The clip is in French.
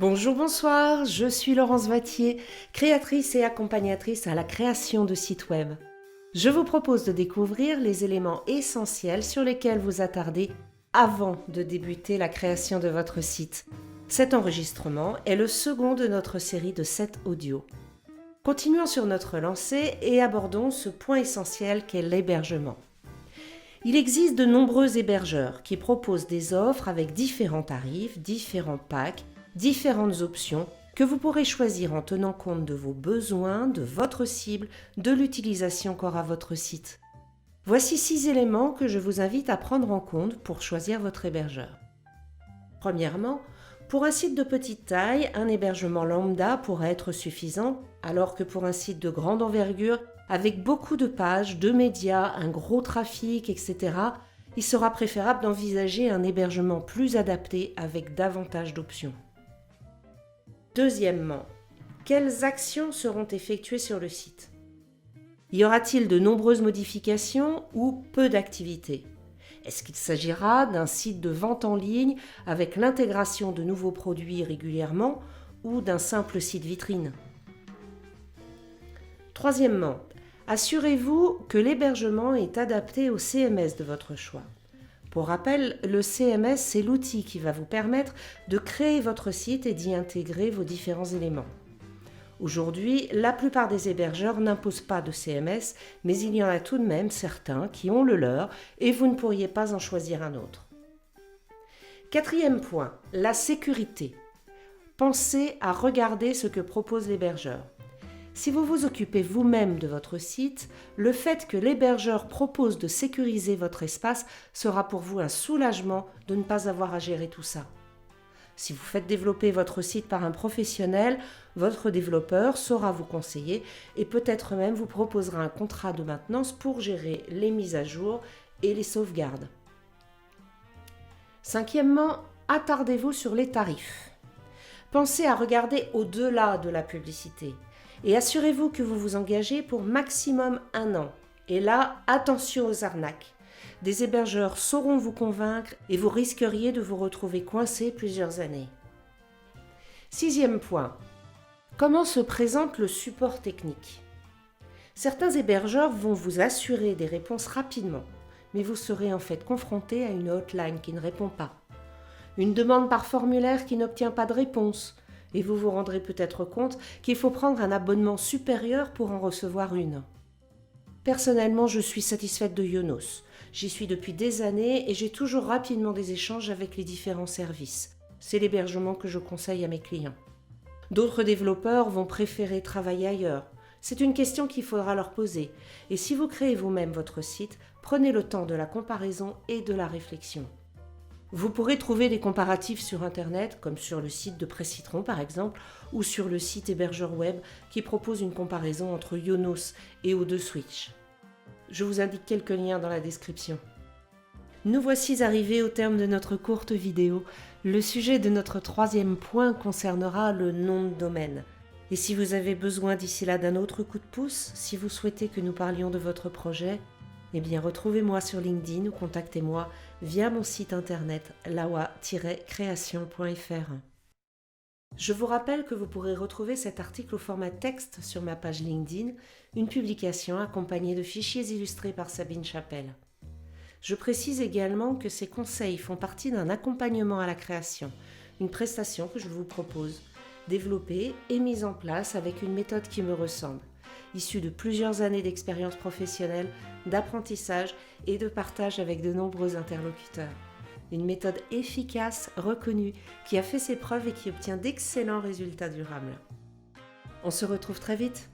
Bonjour, bonsoir, je suis Laurence Vattier, créatrice et accompagnatrice à la création de sites web. Je vous propose de découvrir les éléments essentiels sur lesquels vous attarder avant de débuter la création de votre site. Cet enregistrement est le second de notre série de 7 audios. Continuons sur notre lancée et abordons ce point essentiel qu'est l'hébergement. Il existe de nombreux hébergeurs qui proposent des offres avec différents tarifs, différents packs, différentes options que vous pourrez choisir en tenant compte de vos besoins, de votre cible, de l'utilisation qu'aura votre site. Voici 6 éléments que je vous invite à prendre en compte pour choisir votre hébergeur. Premièrement, pour un site de petite taille, un hébergement lambda pourrait être suffisant, alors que pour un site de grande envergure, avec beaucoup de pages, de médias, un gros trafic, etc., il sera préférable d'envisager un hébergement plus adapté avec davantage d'options. Deuxièmement, quelles actions seront effectuées sur le site ? Y aura-t-il de nombreuses modifications ou peu d'activités ? Est-ce qu'il s'agira d'un site de vente en ligne avec l'intégration de nouveaux produits régulièrement ou d'un simple site vitrine ? Troisièmement, assurez-vous que l'hébergement est adapté au CMS de votre choix. Pour rappel, le CMS, c'est l'outil qui va vous permettre de créer votre site et d'y intégrer vos différents éléments. Aujourd'hui, la plupart des hébergeurs n'imposent pas de CMS, mais il y en a tout de même certains qui ont le leur et vous ne pourriez pas en choisir un autre. Quatrième point, la sécurité. Pensez à regarder ce que propose l'hébergeur. Si vous vous occupez vous-même de votre site, le fait que l'hébergeur propose de sécuriser votre espace sera pour vous un soulagement de ne pas avoir à gérer tout ça. Si vous faites développer votre site par un professionnel, votre développeur saura vous conseiller et peut-être même vous proposera un contrat de maintenance pour gérer les mises à jour et les sauvegardes. Cinquièmement, attardez-vous sur les tarifs. Pensez à regarder au-delà de la publicité. Et assurez-vous que vous vous engagez pour maximum 1 an. Et là, attention aux arnaques. Des hébergeurs sauront vous convaincre et vous risqueriez de vous retrouver coincé plusieurs années. Sixième point. Comment se présente le support technique ? Certains hébergeurs vont vous assurer des réponses rapidement, mais vous serez en fait confronté à une hotline qui ne répond pas. Une demande par formulaire qui n'obtient pas de réponse. Et vous vous rendrez peut-être compte qu'il faut prendre un abonnement supérieur pour en recevoir une. Personnellement, je suis satisfaite de Yonos. J'y suis depuis des années et j'ai toujours rapidement des échanges avec les différents services. C'est l'hébergement que je conseille à mes clients. D'autres développeurs vont préférer travailler ailleurs. C'est une question qu'il faudra leur poser. Et si vous créez vous-même votre site, prenez le temps de la comparaison et de la réflexion. Vous pourrez trouver des comparatifs sur Internet, comme sur le site de Précitron par exemple, ou sur le site hébergeur web qui propose une comparaison entre Yonos et O2Switch. Je vous indique quelques liens dans la description. Nous voici arrivés au terme de notre courte vidéo. Le sujet de notre troisième point concernera le nom de domaine. Et si vous avez besoin d'ici là d'un autre coup de pouce, si vous souhaitez que nous parlions de votre projet, eh bien retrouvez-moi sur LinkedIn ou contactez-moi via mon site internet lawa-création.fr. Je vous rappelle que vous pourrez retrouver cet article au format texte sur ma page LinkedIn, une publication accompagnée de fichiers illustrés par Sabine Chapelle. Je précise également que ces conseils font partie d'un accompagnement à la création, une prestation que je vous propose, développée et mise en place avec une méthode qui me ressemble, issue de plusieurs années d'expérience professionnelle, d'apprentissage et de partage avec de nombreux interlocuteurs. Une méthode efficace, reconnue, qui a fait ses preuves et qui obtient d'excellents résultats durables. On se retrouve très vite.